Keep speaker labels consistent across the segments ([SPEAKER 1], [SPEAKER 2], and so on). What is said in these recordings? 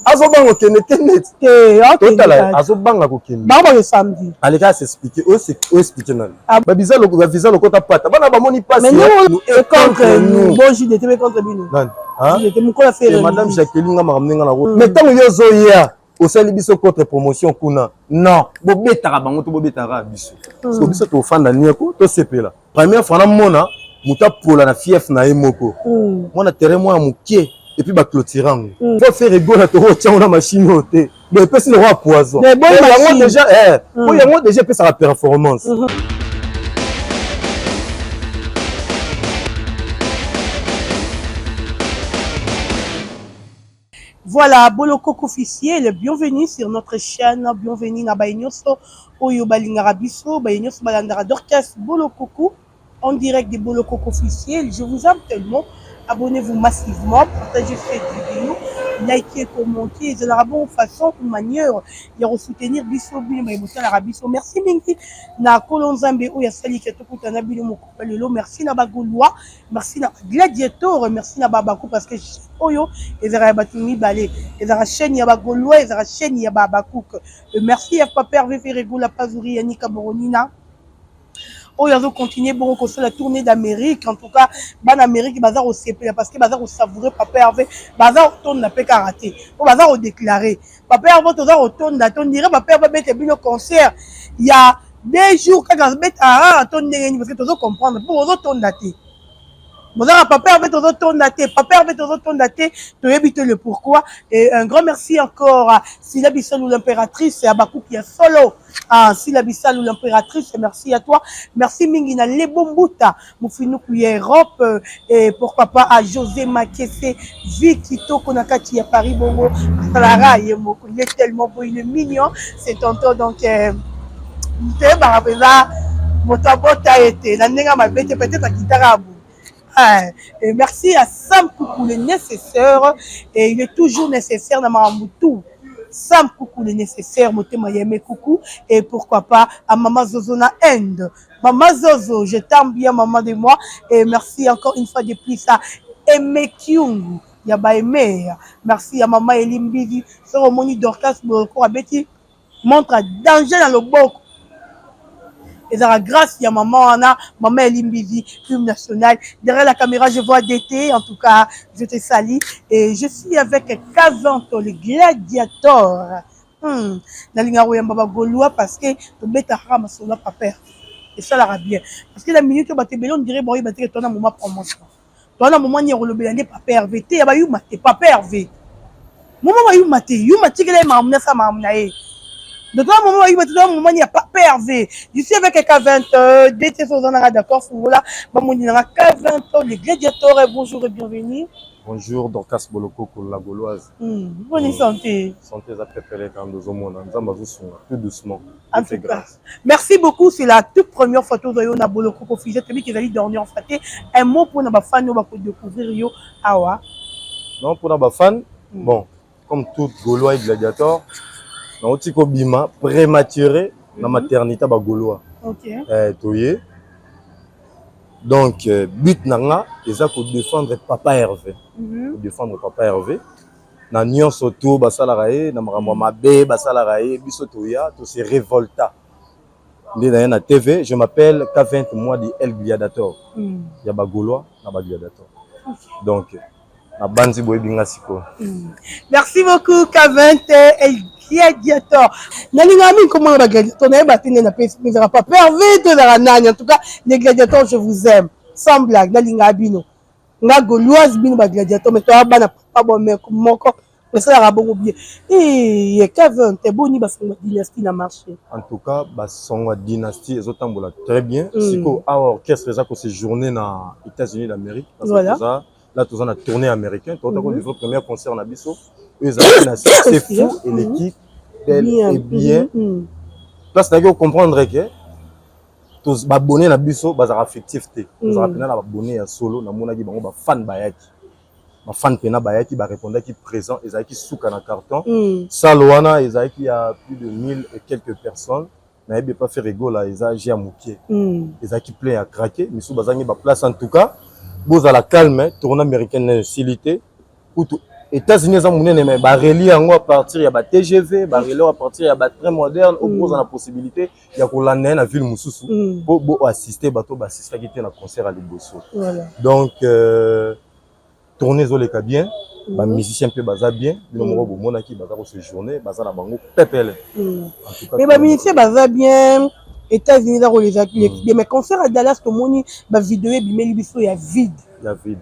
[SPEAKER 1] azobanga kende tenet totala azobanga kokende
[SPEAKER 2] baba samedi
[SPEAKER 1] aleka s'expliquer o expliquer nani ba visa lokota pata bana bamoni passe
[SPEAKER 2] contre nous bon j'étais contre bino j'étais mon collègue fait
[SPEAKER 1] madame Jacqueline nga makamnenga na ko mais tant yo zoya osali biso contre promotion kuna non bobetaka bango to bobetaka biso parce que biso to fanda nieko to sepela première fois na mona muta pola na fief na emoko mona terrain moi mukie et puis ba clôturer ango faut faire rigoler to tiens na machine oté mais pesi le roi poison mais bon yango déjà pour yango déjà peut sa performance.
[SPEAKER 2] Voilà, Boloko officiel, bienvenue sur notre chaîne, bienvenue à Baïnyoso, Oyo Balingarabiso, Baïnyoso Balandara Dorcas, Boloko, en direct de Boloko officiel. Je vous aime tellement, abonnez-vous massivement, partagez cette vidéo, likez, commentez, c'est la bonne façon, une manière de soutenir Bisso, Bisso. Merci Minki, na Kolonzambe, Oya Sali, Ketokutana, Bilo merci na Bagoulois, merci na Gladiator, merci na Babakou, parce que Oyo, ezara batumi balé, ezara chaîne ya bagolois, ezara chaîne ya babakouk. Merci à Papa Hervé Ferrego, la Pazouri, Yannick Boronina. Oyo azo continuer bon ko la tournée d'Amérique, en tout cas, ban Amérique bazar au CP parce que bazar au savourer Papa Hervé, bazar au tourne na pe karaté. O bazar au déclarer. Papa Hervé tozar au tourne na ton dirait Papa Hervé bête bien concert. Il y a des jours quand on bête à ton ndenge parce que tozo comprendre pour au tourne daté. Papa Hervé tourne daté, Papa Hervé tourne daté, tu évite le pourquoi. Et un grand merci encore à Sila Bissalou l'impératrice et à Bakou qui est solo. À Sila Bissalou l'impératrice, merci à toi. Merci Mingina Lebombuta, Moufinou Kuya Europe et pourquoi pas à José Makese, Vicky Tokonakati à Paris Bongo, Salara il est tellement beau, il est mignon, c'est tonton donc tu barabeza motabota été la nenga ma bête peut-être à Kitarabou. Et merci à Sam Koukou le nécessaire et il est toujours nécessaire dans ma moutou. Sam Koukou le nécessaire, Motema Yeme Koukou et pourquoi pas à Maman Zozo na End. Maman Zozo, je t'aime bien maman de moi et merci encore une fois de plus à Aimé Kyung, Yaba Aimé. Merci à Maman Elim Bivi, sur Moni Dorcas Boloko Abeti montre danger dans le boko. Et ça grâce à maman Anna, maman Elimbivi, film national. Derrière la caméra, je vois d'été. En tout cas, je te salue. Et je suis avec Kavanto, le gladiateur. Nalinga Mbaba Golois parce que le bêta rama sur la papier. Et ça l'a bien. Parce que la minute où tu on dirait bon, il va te tourner un moment promotion. Toi, un moment, il y a le bélané papier RV. Il y a eu maté, papier RV. Moment, il y a eu maté. Il y a eu maté, il y a eu maté, il y a de toi, moment, il n'y a pas pervé. Je suis avec K20, d'été sur un d'accord, voilà. K20, les gladiateurs, bonjour et bienvenue.
[SPEAKER 1] Bonjour, Dorcas Boloko, la gauloise.
[SPEAKER 2] Bonne santé.
[SPEAKER 1] Santé, ça préféré quand nous sommes tout doucement.
[SPEAKER 2] Merci beaucoup, c'est la toute première photo de Yona Boloko officiel, celui qui est allé dormir en fête. Un mot pour nos fans, nous allons découvrir Yo Awa.
[SPEAKER 1] Non, pour nos fans, bon, comme tout gaulois et gladiateur, on a un bima prématuré dans la maternité de Gaulois. Donc, but nanga, c'est pour défendre Papa Hervé. Pour défendre Papa Hervé. Na Nyon Soto, Basalarae, na Mabe, Basalarae, Bisotoya, tout c'est révolta. Dans la TV, je m'appelle K20, moi, de El Gladiator. Il y a Gaulois, il y a Gladiator. Donc, merci
[SPEAKER 2] beaucoup, K20 El Gladiator. Nalingami, comment on va gladiator? On n'a pas perdu, en tout cas, les gladiateurs, je vous aime. Sans blague, Nalingabino. Nga Gauloise, Bino, gladiator, mais toi, pas bon, mais mais ça a beaucoup bien. Et K20, t'es bon, la dynastie n'a marché.
[SPEAKER 1] En tout cas, son dynastie, ils ont très bien. C'est qu'à orchestre, c'est journée dans les États-Unis d'Amérique.
[SPEAKER 2] Voilà.
[SPEAKER 1] Là, tu as une tournée américaine. Tu as le premier concert en Abisso. C'est fou et l'équipe, elle est bien. Là, c'est-à-dire comprendre que tous les abonnés à Abisso, ils sont affectifs. Ils sont abonnés à solo. Ils sont fans de Bayaki. Les fans de Bayaki répondent qu'ils sont présents. Ils sont sous un carton. Salouana, ils sont il y a plus de 1000 et quelques personnes. Ils n'ont pas fait rigoler. Ils ont à mouquer. Ils sont pleins à craquer. Mais sous Bazangi, place en tout cas. Vous à la calme, tournée américaine de facilité, pour États-Unis ça monene mais ba relier yango à partir ya ba TGV, ba relier à partir ya ba train moderne au pose la possibilité ya ko landa na ville mususu pour assister bato ba assister qui était na concert à Liboso. Voilà. Donc tourner zo les cas bien, ba musicien peu baza bien, le moko bo mona ki baza ko séjourner, baza na bango pepele.
[SPEAKER 2] Mais ba musicien baza bien. États-Unis là les mais concert à Dallas to moni ba vidéo bimeli biso ya vide.
[SPEAKER 1] Ya vide.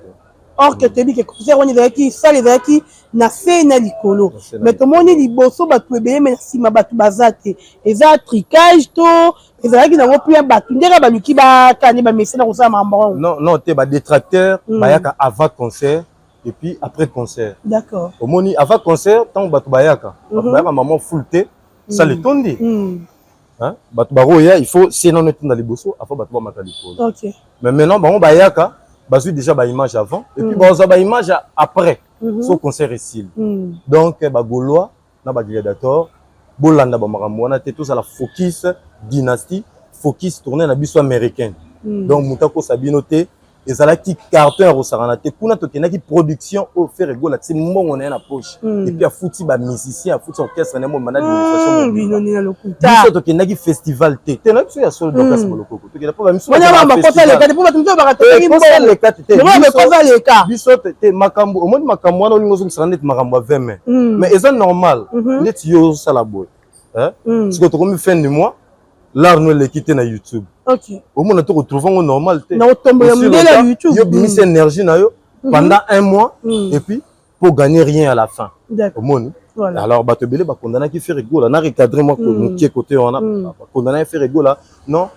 [SPEAKER 2] Or que te dit que concert on est qui ça les qui na fait na likolo. Mais to moni liboso ba to ebele mais si ma batu bazate. Eza tricage to eza qui na plus un batu ndeka ba luki ba kani ba message na ko sa mambron.
[SPEAKER 1] Non, te ba détracteur ba yaka avant concert et puis après concert.
[SPEAKER 2] D'accord.
[SPEAKER 1] Au moni avant concert tant batu ba yaka maman full té ça le tondi. Hein? Il faut si non est dans les bossos, il faut battre ma OK. Mais maintenant on va yaka, basu déjà ba image avant et puis on ba image après. Son concert est style. Donc ba gaulois na ba gladiator, bolanda ba makambo na te tous à la focus dynastie, focus tourner na biso américaine. Donc mutako sabinoté ezalaki carton rosarana te kuna tokenaki production au faire rigolo ti mbongo na poche et puis a fouti ba musicien a fouti orchestre na mo manade d'administration
[SPEAKER 2] binoni na lokuta
[SPEAKER 1] biso tokenaki festival te na biso ya solo dokas bolokoko tokena po ba miso
[SPEAKER 2] wana ba kosa le kati po batumto ba kataki mbongo
[SPEAKER 1] le kati te
[SPEAKER 2] ba kosa le ka
[SPEAKER 1] biso te makambo au moins makambo wana olingo zo net makambo 20 mais eza normal net yo sala boy hein parce que tokomi fin du mois l'art nous l'équité na YouTube.
[SPEAKER 2] OK.
[SPEAKER 1] Au moins on retrouve en normal.
[SPEAKER 2] Na otombo ya mundela YouTube.
[SPEAKER 1] Yo mis énergie na yo pendant un mois et puis pour gagner rien à la fin. Au moins. Voilà. Alors bato belé ba condamna qui fait rigolo, na recadrer moi qui côté on a condamné à faire rigolo. Non.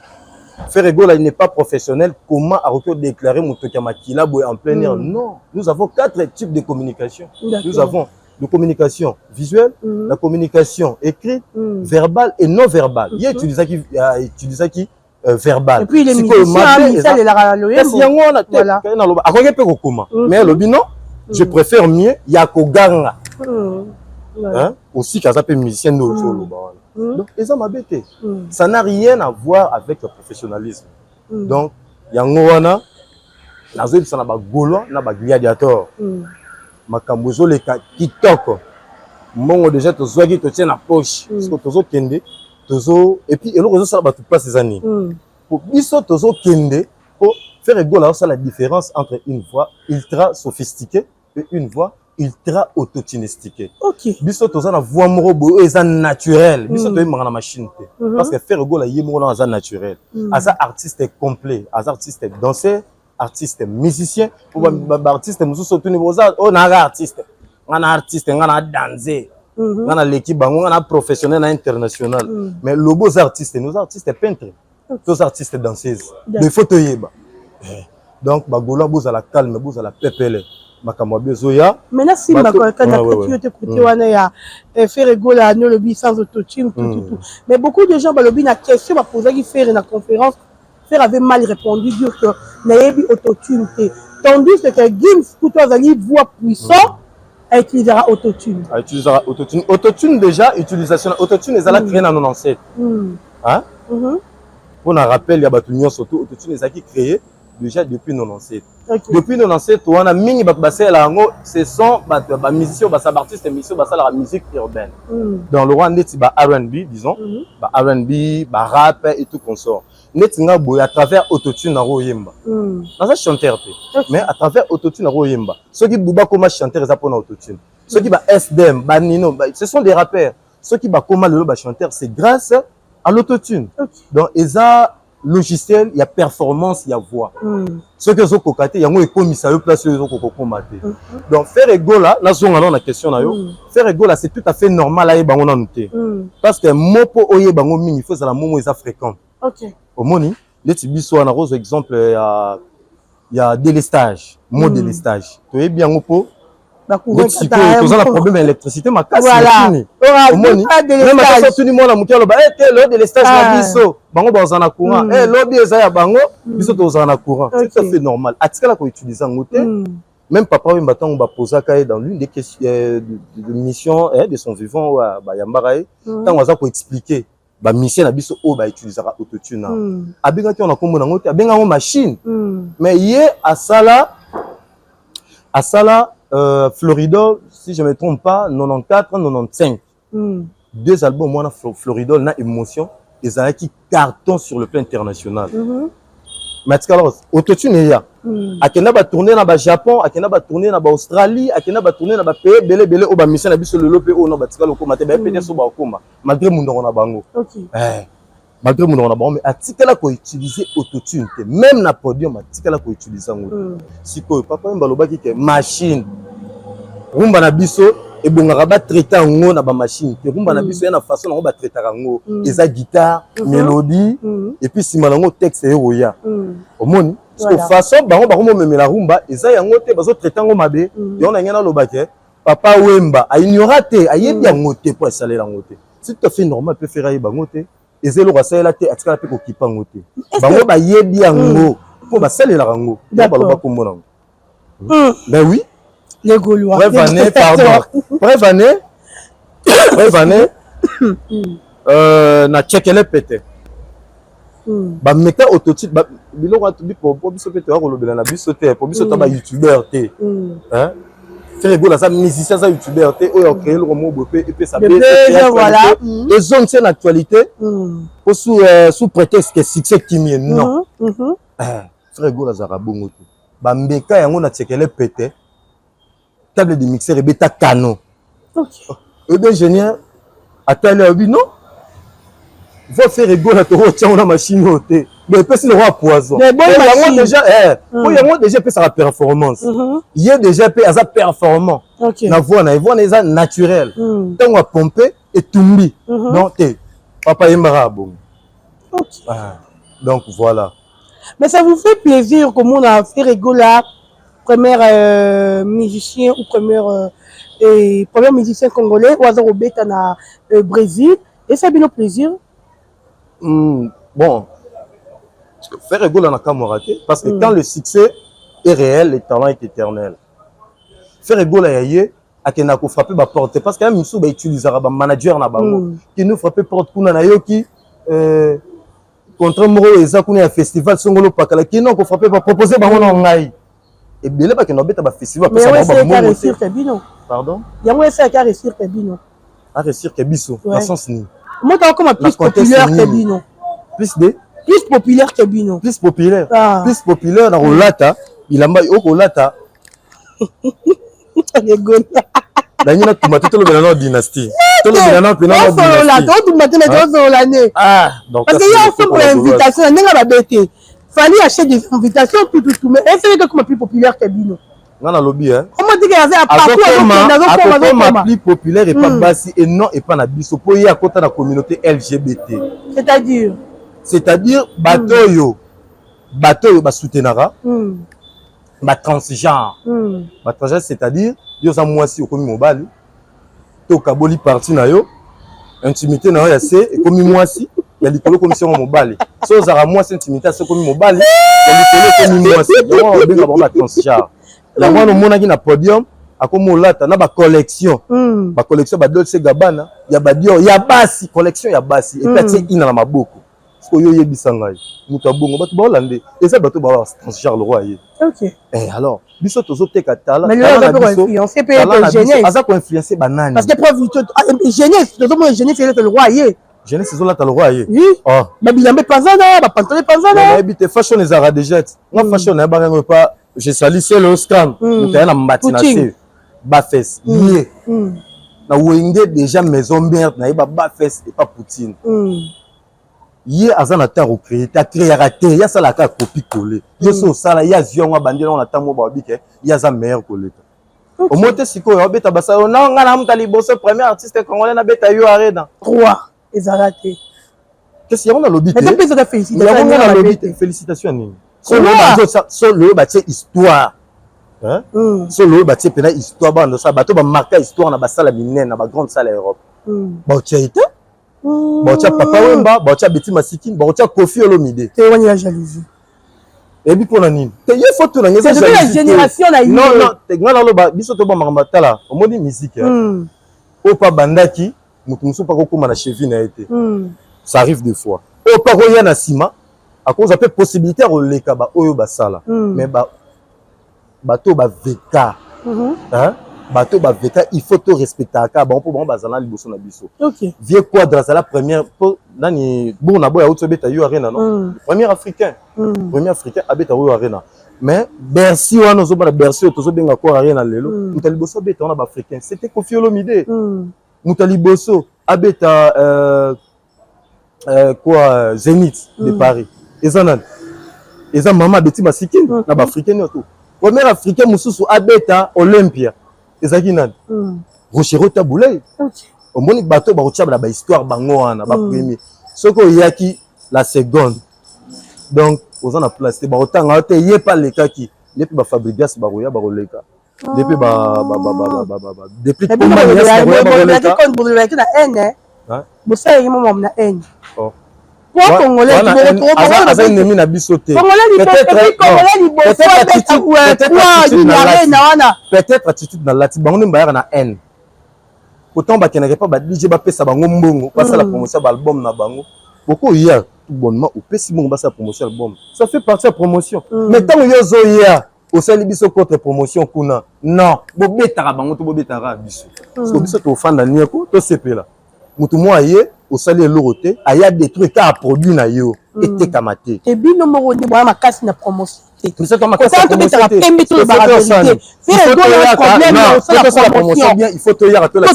[SPEAKER 1] Faire rigolo il n'est pas professionnel. Comment a recours déclarer motoka makila boy en plein air? Non. Nous avons 4 types de communication. Nous avons de communication visuelle, la communication écrite, verbale et non verbale. Il y a utilisé qui verbal.
[SPEAKER 2] Et puis les musiciens, ça les la
[SPEAKER 1] mais le binon, je préfère mieux Yakoganga. Hein? Aussi quand ça peut musicien donc ça m'a bêté. Ça n'a rien à voir avec le professionnalisme. Donc Yangoana, la zone ça n'a pas gaulois, n'a pas gladiator. Makambozo les kitoko mongo déjà tozwaki to tient na poche parce que tozo kende tozo et puis eloko zo sala ba tout pas ces années pour biso tozo kende pour faire rigolo ça la différence entre une voix ultra sophistiquée et une voix ultra autotunistique.
[SPEAKER 2] OK.
[SPEAKER 1] Biso toza na voix morobo eza naturel biso to yimanga na machine parce que faire rigolo yimo na eza naturel asa artiste complet asa artiste danseur artiste musicien pour artiste mususu tuni boza on a artiste ngana danser ngana l'équipe bango ngana professionnel na international mais le beaux artistes nos artistes peintres tous artistes danseuses des photos yeba donc bagola boza la calme boza la pepele makamwa bezoya
[SPEAKER 2] maintenant si makaka kana tu te côté wana ya faire rigolo no le bi sans autotune tout mais beaucoup de gens balobi na question ba poser qui faire na conférence Faire avait mal répondu, dire que n'ayez autotune. Tandis que Gims, pour toi, une voix puissante, elle utilisera autotune.
[SPEAKER 1] Elle utilisera autotune. Autotune, déjà, utilisation. Autotune, elle a créé dans nos ancêtres. Hein? On a rappelé, il y a Batunion surtout. Autotune, elle a créé déjà depuis nos ancêtres. Depuis nos ancêtres, on a mis ce sont les musiciens, les artistes, les musiciens, la musique urbaine. Dans le Rwanda, il y a R&B, disons, R&B, rap et tout consort. Netinga boy à travers autotune na royemba. Dans un chanteur mais à travers autotune na royemba. Ceux qui bouba comme chanteur ça pour autotune. Ceux qui ba SDM, ba Nino, ce sont des rappeurs. Ceux qui ba comme le chanteur c'est grâce à l'autotune. Donc eza logiciel, il y a performance, il y a voix. Ceux qui sont cocatés, il y a un commissaire place ils ont cocomaté. Donc faire égola, là on a la question na yo. Faire égola c'est tout à fait normal à bango na noter. Parce que mopo oye bango mingi, il faut ça la momo est fréquent.
[SPEAKER 2] OK.
[SPEAKER 1] Au moni, les tibiso on a rose exemple il y a délestage, mot délestage. Tu es bien au pot. Tu as un problème d'électricité ma casse fini. Au moni, même à tout le monde a mouké le délestage na biso. Bango bazana courant. Lobby ezaya bango, biso tozana courant. C'est tout à fait normal. Atikala ko utiliser ngote. Même papa oui batango ba posa kai dans l'une des questions de mission de son vivant ba yambarae. Tant waza ko expliquer ba mission na biso o ba utilisera autotune abenga ki on a komona ngote abenga ngo machine mais yé asala Floridol, si je ne me trompe pas, 94, 95. Deux albums, moi, Floridol, na émotion, ils ont qui carton sur le plan international. Mais alors, autotune est là. Akena ba tourner na ba Japon, akena ba tourner na ba Australie, akena ba tourner na ba pays belé au ba mission na biso le lope o no ba tikalo ko mate ba peut-être so ba koma malgré mon na bango. Malgré mon na bango mais atikala ko utiliser autotune te même na podium atikala ko utiliser ngo. Siko papa mbaloba ki ke machine rumba na biso et bongaka ba traiter ngo na ba machine te rumba na biso ya na façon na ba traiter ngo eza guitare, mélodie et puis sima na ngo texte eroya. Omoni de façon bango bango me la rumba eza yango te bazo traiter ngo mabe yo na ngena lobake papa Wemba a ignoraté a yebi yango te pour saler yango te si tu fais normal peut faire bango te ezelo ka salela te atikala pe ko kipa ngo te bango ba yebi yango pour ba salela yango ba loba ko mona. Ben oui
[SPEAKER 2] les Gaulois.
[SPEAKER 1] Prévané, pardon. Prévané. Na tchekele pété. Ba meka autotune ba biloko atubi pour biso pété wa kolobela na biso te pour biso ta ba youtubeur te. Hein? Faire go la ça musicien ça youtubeur te o créer le romo bopé et puis ça peut
[SPEAKER 2] voilà.
[SPEAKER 1] Les zones c'est l'actualité. Pour sous prétexte que succès qui mien non. Faire go la zarabongo te. Ba meka yango na tchekele pété. Table de mixeur et bêta canon. Et bien ingénieur attends là non va faire rigoler à toi tiens on a machine ôté mais peut c'est le roi poison mais bon déjà moi déjà peut sa performance il y a déjà peut à performant la voix est naturelle tant on va pomper et tumbi non t'es papa Yembara bon donc voilà
[SPEAKER 2] mais ça vous fait plaisir comme on a fait rigoler premier musicien ou premier musicien congolais ou hasard au bêta na Brésil et ça a bien plaisir.
[SPEAKER 1] Bon, faire rigoler na camoraté parce que quand le succès est réel, le talent est éternel. Faire rigoler yaye akena ko frapper ba porte parce que même sou ba utilisera ba manager na bango qui nous frapper porte kuna na yo qui contre moro eza kuna ya festival songolo pakala qui non ko frapper ba proposer bango na ngai. Et bien là, parce qu'on a un festival.
[SPEAKER 2] Mais ouais, c'est qu'à réussir Kebino.
[SPEAKER 1] Pardon?
[SPEAKER 2] Il y a c'est qu'à réussir Kebino.
[SPEAKER 1] À réussir Kebiso. Dans sens ni.
[SPEAKER 2] Moi, t'as comme plus populaire Kebino.
[SPEAKER 1] Plus de?
[SPEAKER 2] Plus populaire Kebino.
[SPEAKER 1] Plus populaire. Plus populaire dans Rolata. Il a mis au Rolata.
[SPEAKER 2] Les gars.
[SPEAKER 1] D'ailleurs, tu m'as tout le dans notre dynastie. Tout le monde dans notre dynastie.
[SPEAKER 2] Tout le l'année.
[SPEAKER 1] Ah, donc.
[SPEAKER 2] Parce qu'il y a ensemble pour l'invitation. On n'est pas bêté. Fallait acheter des invitations tout mais est-ce que comme plus populaire que Bino
[SPEAKER 1] non na lobby hein
[SPEAKER 2] comment dire qu'il y avait à partout
[SPEAKER 1] à plus populaire et pas bassi et non et pas na biso pour y à côté de la communauté LGBT c'est-à-dire bateau ba soutenara ba transgenre c'est-à-dire yo za mwasi okomi mobali to kaboli parti na yo intimité na yo ya se et komi mwasi ya likolo commission mobile so zara moi c'est intimité so komi mobile ya likolo komi mwasi donc benga ba transgenre la moi no mona ki na podium akomo lata na ba collection ba Dolce Gabbana ya ba Dior ya basi collection ya basi et puis ina na maboko ko yo yebisa ngai muta bongo bato ba hollande et ça bato ba transgenre le roi ye alors biso tozo teka tala
[SPEAKER 2] mais là on va influencer peut-être jeunesse
[SPEAKER 1] aza ko influencer banani
[SPEAKER 2] parce que preuve jeunesse tozo mo jeunesse c'est le roi ye
[SPEAKER 1] jeunesse c'est là le roi ye
[SPEAKER 2] oh ba bilambe panzana ba pantalon panzana
[SPEAKER 1] habite fashion les ara déjà moi fashion na ba ngo pas je salue c'est le scam mutaya na matina se ba fesse ye na wenge déjà maison mère na ba fesse et pas Poutine ye azana ta recréer ta créer raté ya sala ka copie coller yo so sala ya zionga bandela on attend mo ba bike ya za meilleur coller au monte siko yo beta basa na ngana mutali bosso premier artiste congolais na beta yo arena
[SPEAKER 2] roi ezalate
[SPEAKER 1] qu'est-ce qu'il y a on a lobby
[SPEAKER 2] mais depuis ça félicitations
[SPEAKER 1] félicitations nini so le bâti histoire hein so le bâti pena histoire bando ça bato ba marquer histoire na ba sala minene na ba grande salle Europe ba tiaita ba tia papa Wemba ba tia Betty Masiki ba tia Kofi Olomide
[SPEAKER 2] te wani la jalousie
[SPEAKER 1] et puis pour la nini te ye photo na ngeza
[SPEAKER 2] la génération la
[SPEAKER 1] non te ngala lo ba biso to ba makamba tala o modi musique o pa bandaki mutu musu pa ko koma na cheville na été ça arrive des fois o pa ko ya na sima à cause de possibilité à releka ba oyo basala mais ba bato ba veka bato ba veta il faut tout respecter ka bon pour bon bazana liboso na biso.
[SPEAKER 2] OK.
[SPEAKER 1] Vieux Quadra c'est la première pour nani bon na boya utso beta yo arena non. Premier africain. Premier africain abeta yo arena. Mais Bercy wana zo ba Bercy tozo benga ko arena lelo. Mutaliboso beta on ba africain. C'était Koffi Olomide. Mutaliboso abeta quoi Zénith de Paris. Eza mama beti masiki na ba africain yo tout. Premier africain mususu abeta Olympia. Ezaki nani Rochero Taboulay. Omoni bato ba rochaba ba histoire bango wana ba premier soko yaki la seconde donc aux en place ba otanga te yepa lekaki lepi ba Fabrigas ba roya ba roleka depuis depuis comment
[SPEAKER 2] ya ba roleka bo sa yimo mom na en Congolais
[SPEAKER 1] peut-être attitude dans la bango mbayaka na haine autant ba kenaka pas ba DJ ba pesa bango mbongo pasa la promotion ba album na bango beaucoup hier tout bonnement au pesi mbongo ba sa promotion album ça fait partie de la promotion mais tant yo zo hier au sali biso contre promotion kuna non bo betaka bango to bo betaka biso parce que biso to fanda nieko to sepela mutu mo aye au sali loroté aya des trucs à produit na yo et kamate
[SPEAKER 2] et bino mo ndi ba makasi na promotion
[SPEAKER 1] mais ça ma carte il faut te dire que la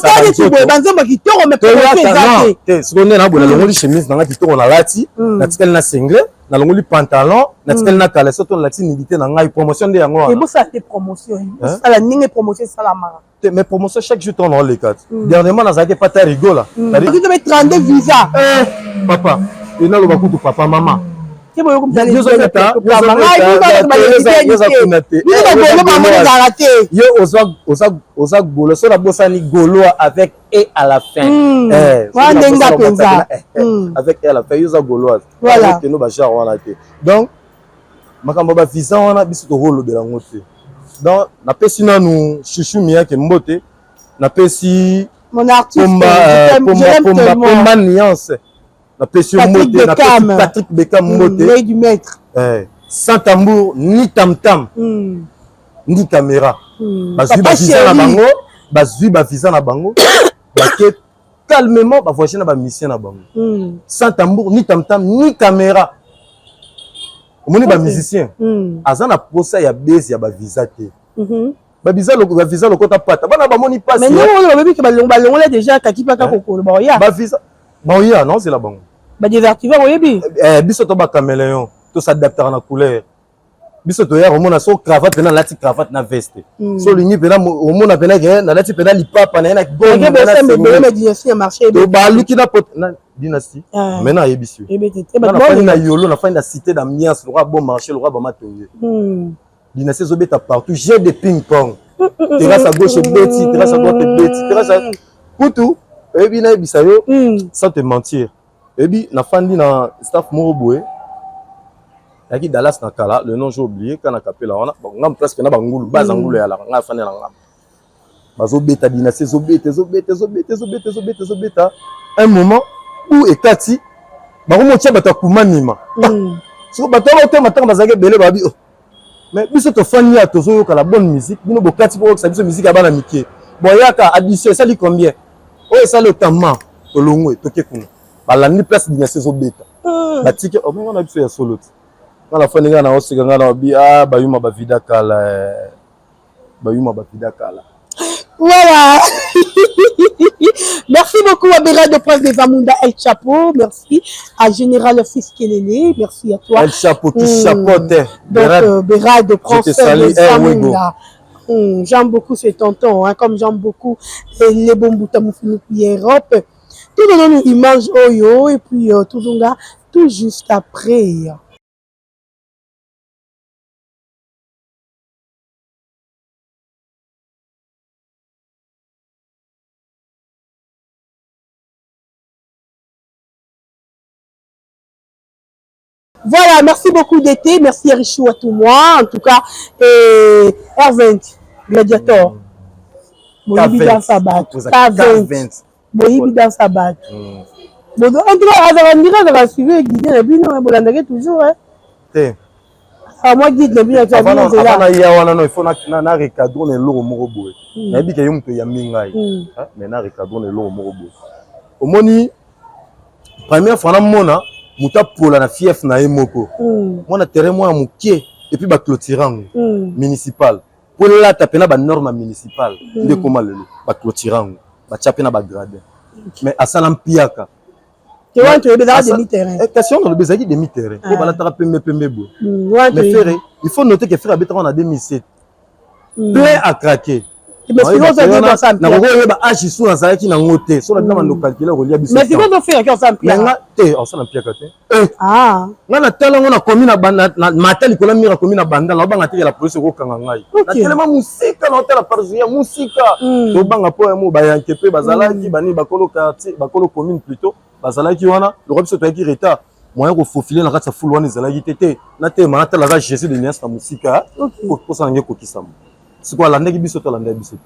[SPEAKER 1] chemise na kitoko na lati na tikali na single na longoli pantalon na tikali na caleçon to lati nidité na ngai promotion de yango
[SPEAKER 2] et bo ça te promotion ça la ninge promotion ça la mara
[SPEAKER 1] mais promotion chaque jour on les quatre dernièrement na zaki pas ta rigola
[SPEAKER 2] tu te 32 visa
[SPEAKER 1] papa et na lo bakutu papa maman oza golo so la bosani golo avec et à la fin avec et à la fin yoza goloise que nous ba genre wana te donc makambo ba visa wana biso to rolo de la ngote donc na pesi nanu chouchou miyake mbote na pesi
[SPEAKER 2] mon artiste
[SPEAKER 1] pomba nuance na pesi mbote na pesi Patrick Beckham mbote
[SPEAKER 2] du maître
[SPEAKER 1] sans tambour ni tam tam ni caméra bazui ba visa na bango bazui ba visa na bango baké calmement ba voisin na ba mission na bango sans tambour ni tam tam ni caméra omoni ba musicien azana posa ya base ya ba visa te ba visa lokota pata bana ba moni passe
[SPEAKER 2] mais non on ba biki ba longola déjà kaki pa ka kokolo ba ya
[SPEAKER 1] ba visa ba ya non c'est la bango
[SPEAKER 2] ba dévertiva oyebi
[SPEAKER 1] biso to ba caméléon to s'adapter na couleur biso to ya omona so cravate na lati cravate na veste so lingi pena omona pena ke na lati pena lipapa na gongo
[SPEAKER 2] na dynastie marché
[SPEAKER 1] to ba luki na pot na dynastie maintenant yebisi na fani na yolo na fani na cité d'ambiance le roi bon marché le roi ba matoye dynastie zo beta partout j'ai des ping pong terrasse à gauche beti terrasse à droite beti terrasse à kutu ebi na ebisa yo sans te mentir ebi na fandi na staff moko boye yaki Dallas na kala le nom j'ai oublié quand na kapela wana ngam presque na bangulu baza ngulu ya la nga fandi na ngam bazo beta dynastie zo beta un moment où ekati bako motia bata kumanima so bato ba otema tanga bazake bele babi mais biso to fandi ya tozo yoka la bonne musique bino bokati pour que ça biso musique abana mike bon yaka addition ça li combien oh ça le temps to longo toke kuna balandi place dynastie zo beta batike o menga na biso ya solo na la fin nga na osika nga na bi bayuma ba vida kala
[SPEAKER 2] voilà. Merci beaucoup à Béra de Prince de Vamunda El Chapeau, merci à Général Fils Kelele, merci à toi
[SPEAKER 1] El Chapeau qui chapeaute
[SPEAKER 2] donc Béra de Prince de Vamunda. J'aime beaucoup ce tonton, hein, comme j'aime beaucoup les bons boutons Europe. Tout le monde il mange oyo et puis tout le monde tout juste après. Voilà, merci beaucoup d'été, merci Richou à tout moi, en tout cas, R20, Gladiator, Moïbi dans sa batte, K20, Moïbi dans sa batte. En tout cas, on va suivre Guidé, mais non, on va toujours, hein. Ah, moi, guide le bien, tu as vu,
[SPEAKER 1] avant na ya wana non il faut na recadrer le logo moko boye na bi ke yo mto ya mingai mais na recadrer le logo moko boye omoni première fois na mona muta pola na fief na emoko mona terrain moi mukie et puis ba clôturango municipal pour là taper na ba norme municipale de comment le ba clôturango ba chaper na ba gradin mais asala mpiaka
[SPEAKER 2] tu vois tu es besoin de demi-terrain
[SPEAKER 1] question dans le besoin de demi-terrain pour bala tara pembe boy mais frère il faut noter que frère habite en 2007 plein à craquer
[SPEAKER 2] mais si vous avez dans ça
[SPEAKER 1] na ko ba âge sous na zaki na ngote so na bina mando calculer ko lia biso
[SPEAKER 2] mais si vous avez fait ça
[SPEAKER 1] mais nga te on ça na piaka te
[SPEAKER 2] ah
[SPEAKER 1] nga na tala ngona komi na banda na matali ko na mira komi na banda na banga te la police ko kanga ngai na tellement musika na tala par jour musika to banga po mo ba yanke pe bazalaki bani bakolo quartier bakolo commune plutôt bazalaki wana le roi biso to yaki retard moyen ko faufiler na kata full wana ezalaki te na te ma tala ga Jésus de nias na musika ko ça ngé ko kisama c'est quoi l'année qui biso to l'année biso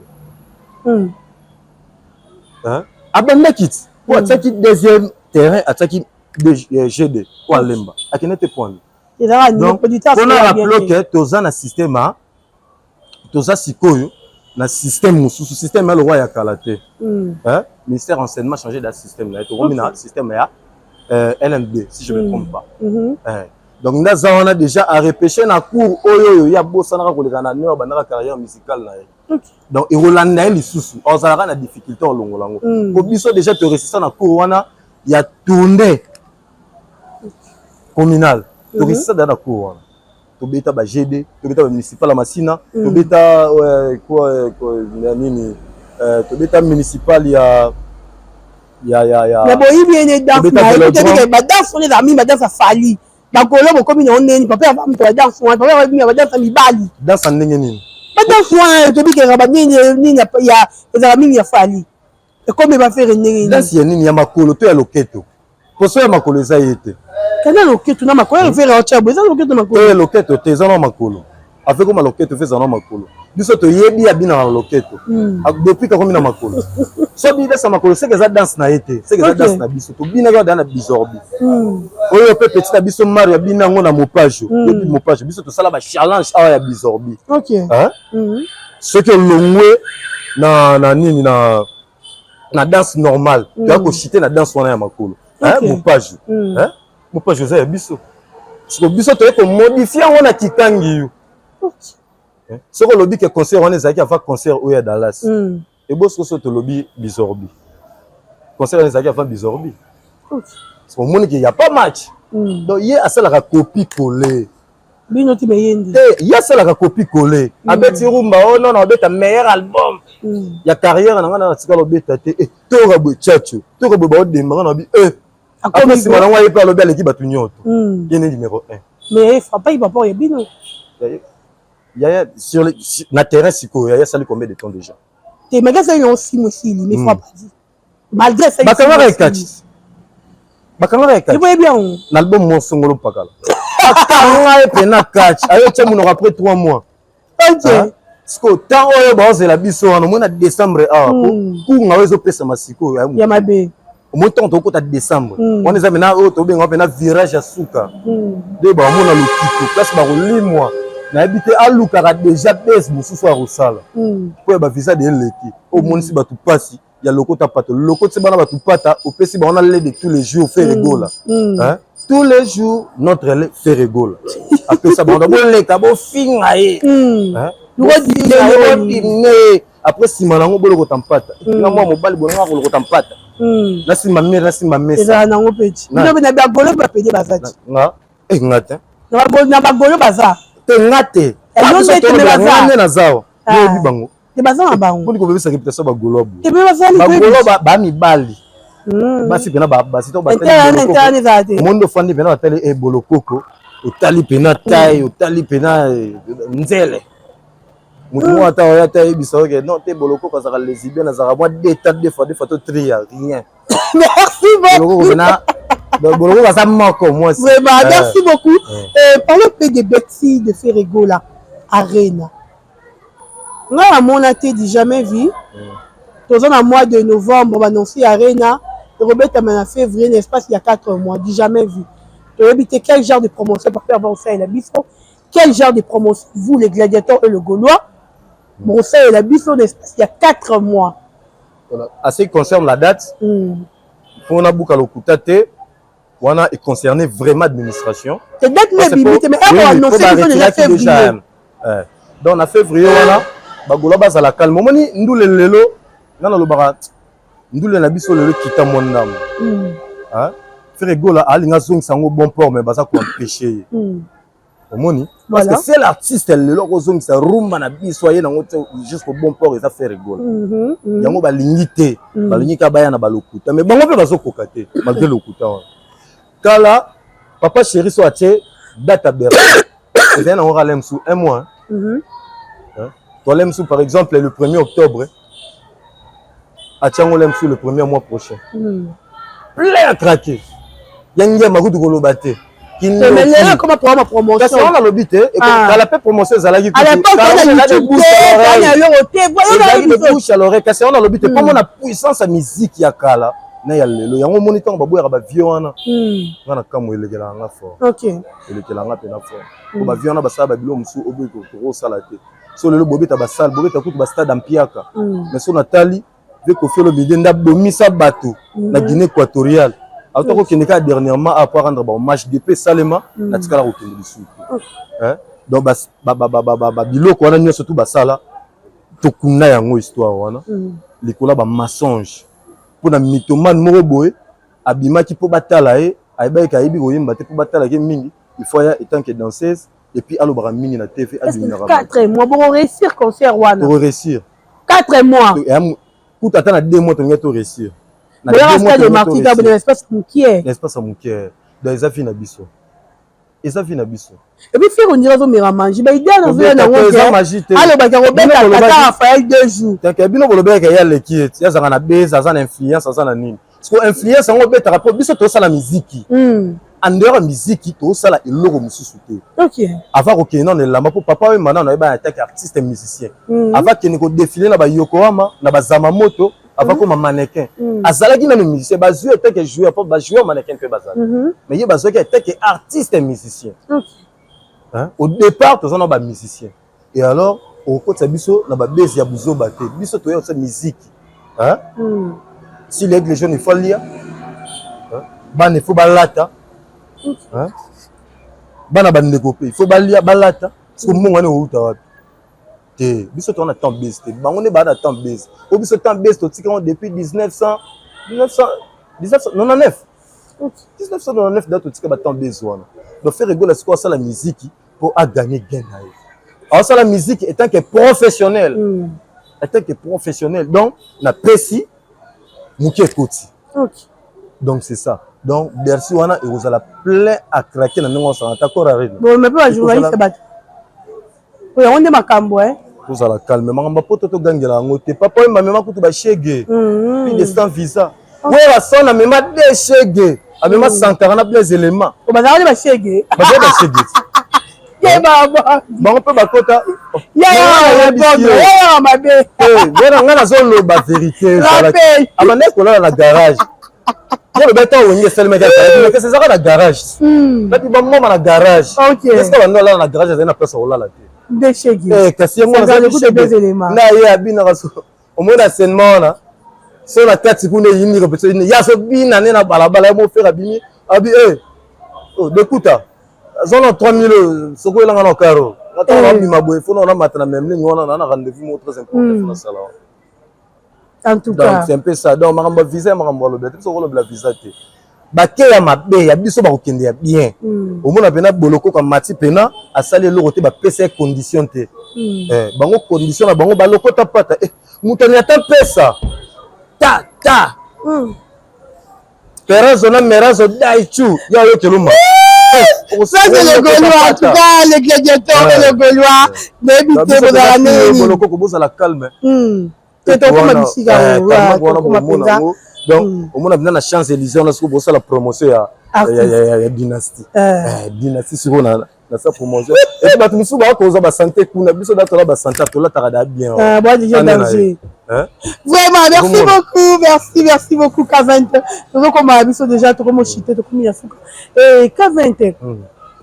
[SPEAKER 1] hein abanda kit pour attaquer deuxième terrain attaquer GD pour lemba akenete point donc on a rappelé que toza na système toza sikoyo na système mususu système le roi ya kalaté hein ministère enseignement changer de système là to romina système ya LMD si je me trompe pas donc nous avons déjà à repêcher na cours oyo ya bosana ko lekana na bandaka carrière musicale na donc et Rolanda lisusu ozalaka na difficulté olongolango ko biso déjà te réussir na cours wana ya tourner communal to réussir dans la cours wana to beta ba GD to beta ba municipal la Masina to beta quoi nini to beta municipal ya
[SPEAKER 2] mais bon il vient de danse ba danse on est amis ba danse fali bakolo bokomi na oneni papa ya mto danse wana papa ya danse mibali
[SPEAKER 1] danse ndenge nini
[SPEAKER 2] ba danse wana to bikera ba nini ya ezala mingi ya fali et comme ba faire ndenge
[SPEAKER 1] danse ya nini ya makolo to ya loketo poso ya makolo eza yete
[SPEAKER 2] kana loketo na makolo faire ocha boza loketo makolo
[SPEAKER 1] to loketo te eza na makolo avec comme loketo fait na makolo biso to yebi ya bina na loketo depuis ka komi na makolo so bi desa makolo c'est que ça danse na été c'est que ça danse na biso to bina ga na bizorbi oyo pe petit biso mario bina ngo na mopage depuis mopage biso to sala ba challenge awa ya bizorbi hein ce que longwe na nini na danse normale tu ko chiter na danse wana ya makolo hein mopage hein mopage za ya biso so biso to ko modifier ngo na kikangi yo ce que lobby que concert on est à faire concert au Dallas et boss que to lobby bizorbi concert on est à faire bizorbi parce qu'on montre qu'il y a pas match donc il y a ça la copie collée
[SPEAKER 2] bino ti beyendi
[SPEAKER 1] il y a ça la copie collée abeti rumba oh non on beta meilleur album ya carrière na ngana tika lobeta te to rabo tchatcho to rabo ba odemba na bi après si malangwa yepa lobby à l'équipe batunyoto yene numéro 1
[SPEAKER 2] mais frappa il papa ya bino
[SPEAKER 1] Yaya sur le terrain siko Yaya sali combien de temps déjà
[SPEAKER 2] te magasin yo aussi mais faut pas dire malgré ça
[SPEAKER 1] bakanga ekati
[SPEAKER 2] il voyait bien
[SPEAKER 1] l'album mon songolo pakala akanga pena catch ayo tchemu no après 3 mois
[SPEAKER 2] OK
[SPEAKER 1] siko tant oyo baoze la biso wana mona décembre pour ngawezo pesa masiko
[SPEAKER 2] ya mabe
[SPEAKER 1] au temps to kota décembre on est amena oyo to benga pena virage à suka de ba mona lokito place ba rolimwa na habité alukaka déjà base mususu a rosala po ba visa de leki au monde si batu pasi ya lokota pato lokota bana batu pata au pesi ba on a de tous les jours faire rigola hein tous les jours notre lait fait rigola après ça bon d'abord les tabo fingaé hein après si manango bolo ko tampata na moi mobali bonanga ko tampata na si mamire na si mamesa
[SPEAKER 2] eza nango petit ndobe na bagolo ba pede bazati
[SPEAKER 1] nga ngata
[SPEAKER 2] na bagolo baza
[SPEAKER 1] te ngate
[SPEAKER 2] ngate
[SPEAKER 1] na zao ni bango
[SPEAKER 2] te baza na bango
[SPEAKER 1] pour ko bebisa réputation bagolo
[SPEAKER 2] te baza ni
[SPEAKER 1] bagolo ba mibali basi pena basi to batali mondo fandi pena batali e bolokoko otali pena taille otali pena nzele mutu ata oya taille biso que non te bolokoko ça les bien ça moi deux fois to tria rien
[SPEAKER 2] merci beaucoup
[SPEAKER 1] boloko baza moko moi
[SPEAKER 2] merci beaucoup parlons peu de Betty de Ferregola Arena nga mona te di jamais vu toza na mois de novembre ba annoncé Arena Robert en février n'est-ce pas il y a 4 mois di jamais vu tu as quel genre de promotion pour faire avancer la biso quel genre de promotion vous, les gladiateurs et le Gaulois, bon, ça, il a vu son espace il y a 4 mois.
[SPEAKER 1] Voilà. À ce qui concerne la date, on a beaucoup de Wana est concerné vraiment administration.
[SPEAKER 2] C'est date mais on a annoncé qu'ils ont déjà février.
[SPEAKER 1] Donc en février, voilà, bagola basa la calme. Momoni ndule lelo, nana lo bara ndule na biso lelo kita monam. Hein? Frère Gola alinga zong sango bon port mais basa ko empêcher. Momoni parce que c'est l'artiste lelo ko zong sa rumba na biso ye nango jusqu'au bon port et ça fait Gola. Yango ba lingité, ba lingika baya na balokuta mais bango pe bazo kokate malgré lokuta. Kala, papa chéri soit date à Berlin. C'est un an sous un mois. Toi l'aime sous par exemple le 1er octobre. À Tchango l'aime sous le 1er mois prochain. Plein à craquer. Yangia Magoudou Golobate.
[SPEAKER 2] Mais comment pour ma promotion?
[SPEAKER 1] Parce qu'on a l'obité et quand la paix promotion, ça l'a dit.
[SPEAKER 2] À l'époque, on a dit
[SPEAKER 1] bouche à l'oreille. Parce qu'on a l'obité. Comme on a puissance à musique, il y a Kala. Il y a un moniteur qui a violon. On a comme il est là fort. Ok. Il est là fort. On a violon, ça va bien monsieur Obi ko salate. So le bobi ta basal, bobi ta kutu bastade ampiaka. Mais son Nathalie, veut qu'on fait le bidé ndabomi sa bateau la Guinée équatoriale. Alors que Kenya dernièrement à rendre bon match de paix salement na tikala ko kende bisu. Hein? Donc biloko wana nyonso tout basala to kuna yango histoire wana. Likola ba mensonge. Pour na mythomane moko boye abimaki po batala e ayebaki ayebi koyemba te po batala ke mingi il faut ya étant que danseuse et puis alobara mingi na TV adinara
[SPEAKER 2] 4 mois bon réussir concert wana
[SPEAKER 1] pour réussir
[SPEAKER 2] 4 mois
[SPEAKER 1] pour attendre 2 mois to ngento réussir
[SPEAKER 2] na 2 mois de marquis dans l'espace mukier
[SPEAKER 1] dans les affaires na biso et
[SPEAKER 2] puis faire on dirait zo mera manger ba idée na zo na ngoko allo ba robeta tata Raphaël 2 jours
[SPEAKER 1] tant que bino bolobeka ya leki ya zanga na beza za na influence za na nini parce que influence ngo beta rapport biso to sala musique en dehors musique to sala eloko mususu te
[SPEAKER 2] OK
[SPEAKER 1] avant ko kena na lamba pour papa we maintenant na ba attaque artiste musicien avant que ko défiler na ba Yokohama na ba Zamamoto avant comme mannequin azalaki na musicien ba jouer tant que joueur pas ba joueur mannequin que bazala mais il ba jouer tant que artiste musicien hein au départ tous on a ba musicien et alors au côté biso na ba base ya buzo baté biso to ya sa musique hein si les jeunes il faut lire hein ban il faut balata hein bana bandeko pe il faut balia balata parce que mongo ne outa wapi te biso to na temps base te bango ne ba na temps base o biso temps base to tika depuis 1999 date to tika ba temps base wana donc faire rigoler c'est quoi ça la musique pour à gagner gain na ye alors ça la musique étant que professionnel donc na précis mukie koti donc c'est ça donc Bercy wana et vous allez plein à craquer dans nos centres d'accord arrête
[SPEAKER 2] bon mais pas journaliste bat oui on est makambo hein
[SPEAKER 1] vous allez calmer makambo poto to gangela ngote papa mama mema kutu ba shege puis de sans visa ouais la son na mema de shege abema 140 plein éléments
[SPEAKER 2] o bazali ba shege ye baba
[SPEAKER 1] bango pe bakota
[SPEAKER 2] ya mabe
[SPEAKER 1] vera ngana zolo ba vérité amane kola na garage ya beta wonye seulement que c'est ça la garage là tu vas maman na garage qu'est-ce que on là na garage ça na place ola la
[SPEAKER 2] de shege
[SPEAKER 1] kasi yango na
[SPEAKER 2] deux éléments
[SPEAKER 1] na ye abina raso au moins enseignement na so la tête kuna yini ko peut ya so bina na balabala mo faire abimi abi oh d'écouta zone 3000 soko elanga na karo ata na bima boy fona na matana même ni wana na rendez-vous mo très important fona sala
[SPEAKER 2] en tout cas
[SPEAKER 1] c'est un peu ça donc makambo visa makambo lo bête soko lo bla visa te bake ya mabe ya biso ba kokende ya bien au mona pena boloko comme mati pena asali lo kote ba pesa condition te bango condition na bango baloko ta pata mutani ata pesa ta perazo na merazo daichu ya yo keluma
[SPEAKER 2] ça c'est le Gaulois en tout cas les gladiateurs et le Gaulois d'habiter vous allez
[SPEAKER 1] boloko ko boza la calme
[SPEAKER 2] c'est ton comme ici
[SPEAKER 1] donc au moins on a la chance Élysée on a ce que la promotion ya dynastie dynastie sur na sa promotion et puis batu misu ba ko za ba santé kuna biso da to la ba santé to la tarada bien
[SPEAKER 2] moi déjà danger vraiment merci beaucoup K20 donc comme biso déjà to comme chité to comme ya fuka et K20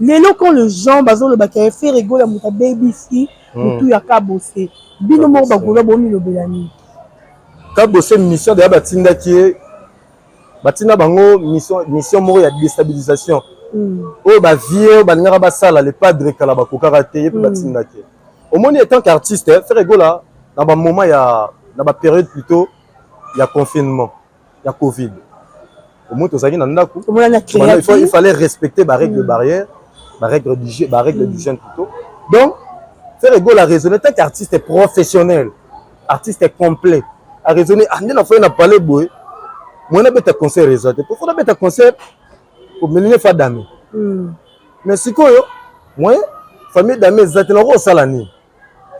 [SPEAKER 2] lelo quand le gens bazo le bakay fait rigoler muta baby si mutu ya kabose bino mo bagola bomi lo belani
[SPEAKER 1] kabose mission de batinda qui batinda bango mission moko ya déstabilisation oh ba vie ba ngara ba sala le padre kala ba kokara te et batinda qui au moins étant qu'artiste fait rigola dans ba moment ya dans ba période plutôt il y a confinement il y a covid au moins tozaki na ndako il fallait respecter ba règle barrière ba règle d'hygiène plutôt donc faire ego la raisonner tant qu'artiste professionnel artiste complet à raisonner ande na fa na parler boy moi na beta concert résultat pour na beta concert pour meliner fa dame mais sikoyo moi famille dame zate na ko sala ni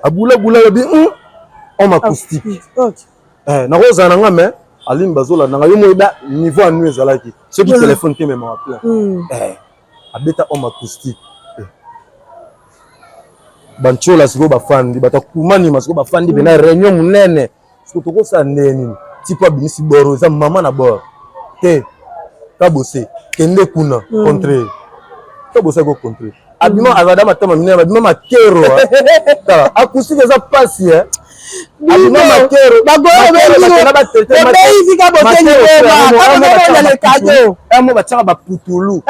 [SPEAKER 1] abula bi on acoustique na ko zana nga mais alim bazola na yo mo da niveau anu ezalaki ceux qui téléphone te même en plein abeta homme acoustique banchola siko bafandi batakumani masiko bafandi bena réunion munene siko tokosa ndeni tipo abimisi boro za mama na bord te kabose kende kuna contre kabose go contre abima azada matama minene abima makero tala acoustique za passe abima makero
[SPEAKER 2] bagoro
[SPEAKER 1] na batete
[SPEAKER 2] ici kabose ni le cadeau
[SPEAKER 1] amo bataka baputulu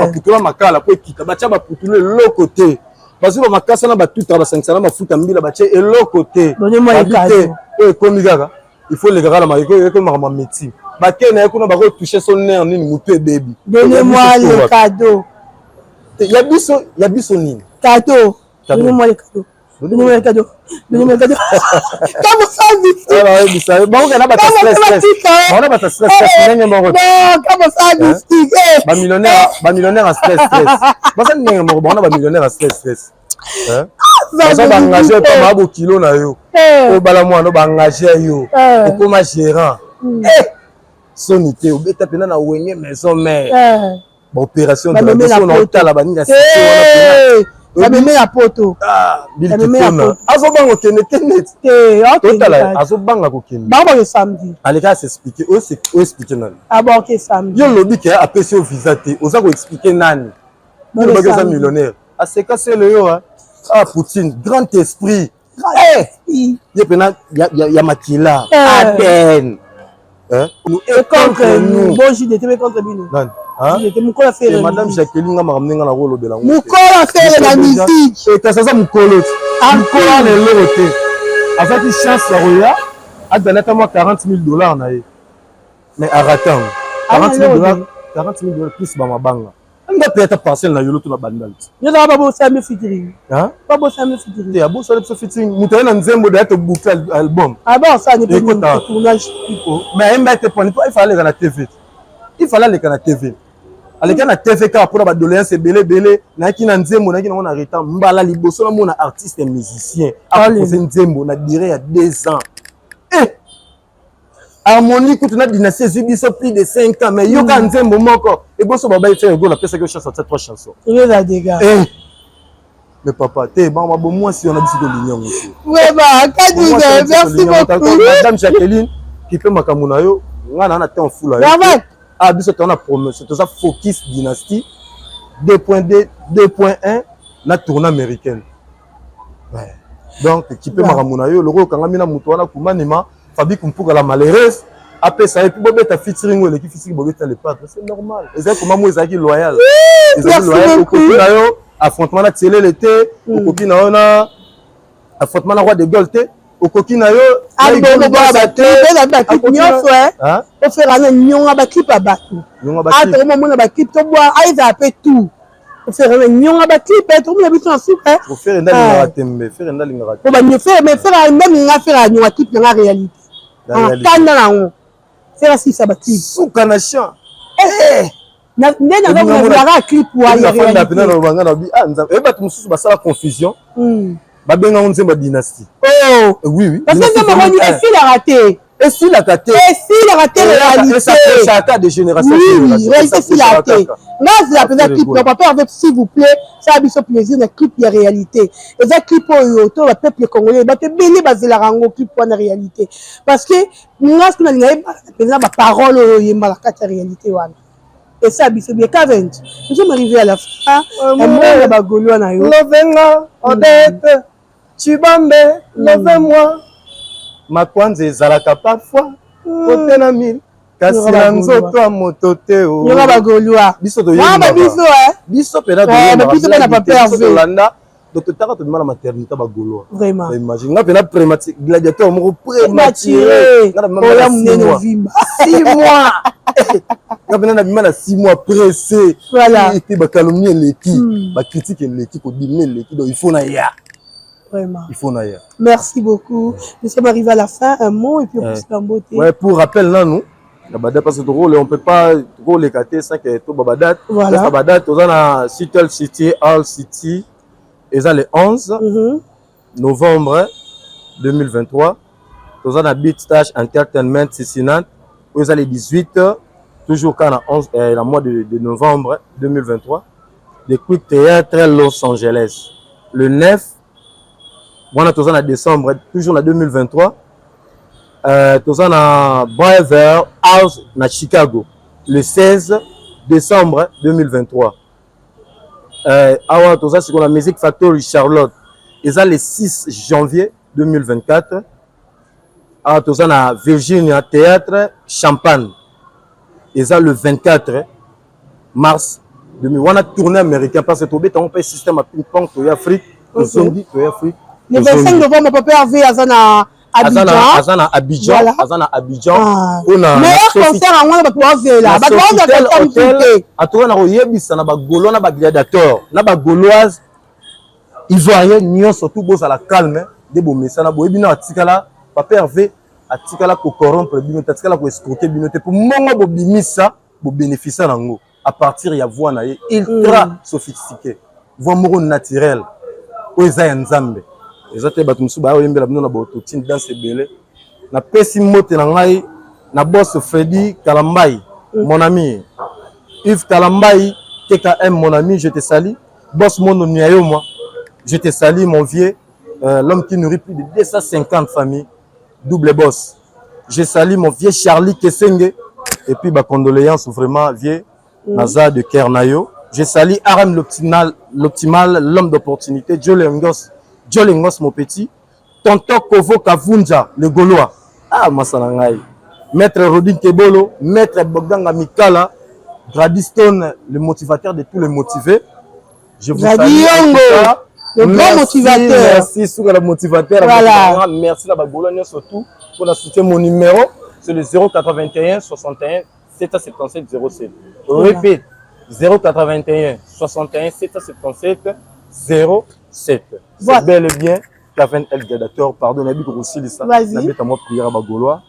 [SPEAKER 1] baputulu makala po ekita bataka baputulu le côté parce que makasa na batuta basangisa na mafuta mbila bache eloko te
[SPEAKER 2] habité
[SPEAKER 1] e komi kaka il faut les gars la mariko et comme ma métier ba kena ekuna ba ko toucher son nerf nini mutu baby
[SPEAKER 2] donnez-moi le cadeau
[SPEAKER 1] ya biso nini
[SPEAKER 2] cadeau donnez-moi le cadeau donnez-moi le cadeau comme ça dit
[SPEAKER 1] alors bisa bon kana ba stress bon ba stress nenge mo
[SPEAKER 2] non comme ça dit
[SPEAKER 1] ba millionnaire en stress ba ça nenge mo bon ba millionnaire en stress ça ba engager pas ma bo kilo na yo o bala mwana ba engager yo o koma gérant sonité o beta pena na wenye maison mère ba opération de la maison na hôtel ba ninga
[SPEAKER 2] Abeme ya poto.
[SPEAKER 1] Abeme ya poto. Azobanga okende tenet. Totala azobanga kokende.
[SPEAKER 2] Ba ba samedi.
[SPEAKER 1] Aleka s'expliquer, o expliquer nani.
[SPEAKER 2] Aba ok samedi.
[SPEAKER 1] Yo lobi ke apesi o visa te, oza ko expliquer nani. Yo lobi que millionnaire. A se casser le yo ah Poutine, grand esprit. Ye pena ya makila. Aden.
[SPEAKER 2] Nous et contre nous. Bon j'étais contre nous. J'étais mon cola faire.
[SPEAKER 1] Madame Jacqueline nga makamnenga na rolo belango.
[SPEAKER 2] Mon cola faire la musique.
[SPEAKER 1] Et ça mukolo. Mukolo le loroté. Azaki chance ya roya. Adanata moi $40,000 na ye. Mais aratant. $40,000 plus ba mabanga. Nga peut-être parcelle na yolo to na bandal.
[SPEAKER 2] Yo za babo sami fitiri.
[SPEAKER 1] Hein?
[SPEAKER 2] Babo sami fitiri.
[SPEAKER 1] Te abo sami fitiri. Mutaye na nzembo da to boucler album.
[SPEAKER 2] Ah bon ça n'est pas tournage.
[SPEAKER 1] Mais il m'a été point il fallait aller à la TV. Il fallait aller à la TV. Aleka na TV ka pour ba doléance belé na ki na nzembo na ki na reta mbala liboso na mona artiste et musicien. A posé nzembo na durée à 2 ans. Harmonie que tu as dynastie Zubiso plus de 5 ans mais yo ka nzembo moko et bosso baba fait go la pesa que chanson cette 3 chansons.
[SPEAKER 2] Il est des gars.
[SPEAKER 1] Mais papa, t'es bon moi si on a dit de l'union aussi.
[SPEAKER 2] Ouais bah merci beaucoup.
[SPEAKER 1] Madame Jacqueline qui fait makamuna yo ngana na temps fou là. Ah biso tu on a promotion tout ça focus dynastie 2.2 2.1 la tournée américaine. Ouais. Donc qui peut makamuna yo le kanga mina muto wana kumanima Fabi Kumpuka la malheureuse après ça et puis bobeta featuring ou l'équipe physique bobeta les pattes c'est normal et c'est comment moi ezaki loyal ezaki loyal au côté na yo affrontement na télé l'été au côté na yo na affrontement na roi de Golte au côté na yo
[SPEAKER 2] albo ba clip nyonso o faire na nyonga ba clip abatu ata mo mona ba clip to boa aiza après tout o faire na nyonga ba clip to mo biso na suka
[SPEAKER 1] o faire ndali ngatembe faire ndali ngara
[SPEAKER 2] o ba nyo faire mais faire ndali nga faire nyonga clip na réalité kanda nango faire si ça ba clip
[SPEAKER 1] suka na chant
[SPEAKER 2] na nena ngo na clip wa ya réalité
[SPEAKER 1] na banga na bi anza e ba tumususu basala confusion babenga on nzemba dynastie oui
[SPEAKER 2] parce que nzemba ni est la raté
[SPEAKER 1] et si la raté
[SPEAKER 2] la réalité
[SPEAKER 1] ça chata de génération
[SPEAKER 2] oui réalité si la raté là la première clip non papa avec s'il vous plaît ça a biso plaisir na clip ya réalité et ça clip oyo to ba peuple congolais ba te beli bazela rango clip na réalité parce que ngas kuna linga ba pena ba parole oyo yemba la kata réalité wana Et ça, c'est bien qu'à 20. Nous sommes arrivés à la fin. Et moi, il y a Gaulois na yo.
[SPEAKER 1] Lovenga, Odette, Chibambe, levez-moi. Ma kwanze ezalaka parfois, côté na mille. Kasi na nzoto a motote o.
[SPEAKER 2] Yo ba Gaulois.
[SPEAKER 1] Biso to
[SPEAKER 2] yeba. Ba biso
[SPEAKER 1] Biso pena to
[SPEAKER 2] yeba. Mais biso na papa Hervé.
[SPEAKER 1] Landa. Donc taka to demanda maternité ba Gaulois.
[SPEAKER 2] Vraiment.
[SPEAKER 1] Imagine nga pena prématuré gladiateur moko
[SPEAKER 2] prématuré.
[SPEAKER 1] Nga na
[SPEAKER 2] mama
[SPEAKER 1] 6 mois. Nga pena na bima na 6 mois pressé.
[SPEAKER 2] Voilà.
[SPEAKER 1] Et ba calomnie l'équipe, ba critique l'équipe, ko diminuer l'équipe, donc il faut na ya.
[SPEAKER 2] Vraiment.
[SPEAKER 1] Il faut naïr.
[SPEAKER 2] Merci beaucoup. Nous sommes arrivés à la fin. Un mot et puis on peut beauté.
[SPEAKER 1] Ouais, pour rappel, là, nous, parce que on ne peut pas trop les cater sans que tout Babadat.
[SPEAKER 2] Voilà.
[SPEAKER 1] Babadat, on a Seattle City, All City, et ça le 11 novembre 2023. On a Beat Stage Entertainment Cincinnati, où ils ont les 18, toujours quand la mois de novembre 2023. Les Quick Théâtre Los Angeles. Le 9. Voilà, tout ça en décembre, toujours en 2023. Tout ça en Braver House, à Chicago, le 16 décembre 2023. Tout ça, c'est qu'on a Music Factory Charlotte. Et ça, le 6 janvier 2024. Tout ça en Virginia Théâtre Champagne. Et ça, le 24 mars 2023. On a tourné américain parce que on a un système à ping-pong, to Afrique, to Zombie, to Afrique.
[SPEAKER 2] Le 25 novembre, papa Hervé Azana Abidjan.
[SPEAKER 1] Azana Abidjan.
[SPEAKER 2] Meilleur concert à moi, papa Hervé là.
[SPEAKER 1] À toi, on a yebisa na ba Gaulois na ba gladiateur, na ba Gauloise. Ivoirien nion surtout beau à la calme de bo mesa na bo ebina atikala papa Hervé atikala ko corrompre bino atikala ko escroquer bino te pour mongo bo bimisa bo bénéficier nango à partir ya voix na ye ultra sophistiqué, voix moko naturelle. Oza ya nzambe ezate bato musu ba oyembela bino na boto tine danse belé na pesi mote na ngai na boss Freddy Kalambai, mon ami Yves Kalambai, TKM, mon ami, je te salue. Boss Mono Niayo, moi, je te salue, mon vieux, l'homme qui nourrit plus de 250 familles, double boss. Je salue mon vieux Charlie Kessenge et puis ma condoléance vraiment vieux Naza de Kernayo. Je salue Aram l'optimal, l'homme d'opportunité, Joe Lengos, mon petit. Tonton Kovo Kavunja, le Gaulois. Ah, Massanangaï. Maître Rodin Kebolo, Maître Bogdanga Mikala, Gradistone, le motivateur de tous les motivés. Je vous salue.
[SPEAKER 2] Le grand motivateur.
[SPEAKER 1] Merci, sur le motivateur.
[SPEAKER 2] Voilà.
[SPEAKER 1] Merci à Bagolone surtout pour la soutien. Mon numéro, c'est le 081 61 777 07. Je répète, 081 61 777 07. C'est bel et bien Kevin El Gadator. Pardon, on a dit que aussi ça.
[SPEAKER 2] Vas-y.
[SPEAKER 1] À moi prière à Bagolois.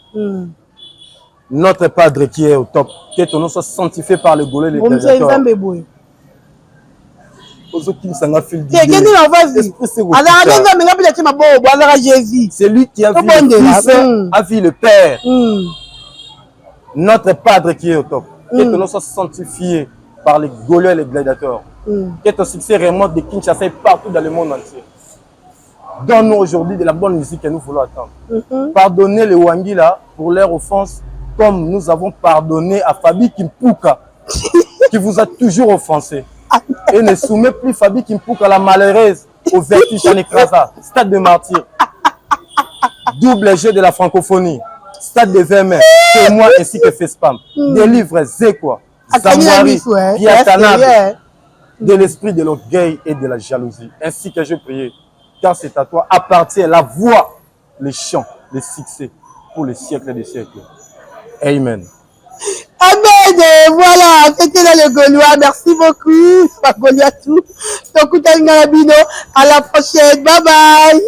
[SPEAKER 1] Notre Padre qui est au top, que ton nom soit sanctifié par le Gaulois et les gladiateurs. C'est lui qui a vu le Fils, a vu le Père. Notre Padre qui est au top, que ton nom soit sanctifié par les Gaulois et les gladiateurs. Que ton succès remonte de Kinshasa et partout dans le monde entier. Donne-nous aujourd'hui de la bonne musique que nous voulons attendre. Pardonnez les Wangila pour leur offense, comme nous avons pardonné à Fabi Kimpuka, qui vous a toujours offensé. Et ne soumet plus Fabi Kimpuka, la malheureuse, au vertige en écrasant. Stade de martyr. Double jeu de la francophonie. Stade de Vermeer. Témoin ainsi que Fespam. Des livres Zekwa, Zamwari, Piatanabe. De l'esprit de l'orgueil et de la jalousie. Ainsi que je prie. Car c'est à toi appartient la voix, les chants, les succès pour les siècles des siècles. Amen.
[SPEAKER 2] Amen. Voilà, c'était là le Gaulois. Merci beaucoup. Pas Gaulois tout. Donc, à la prochaine. Bye bye.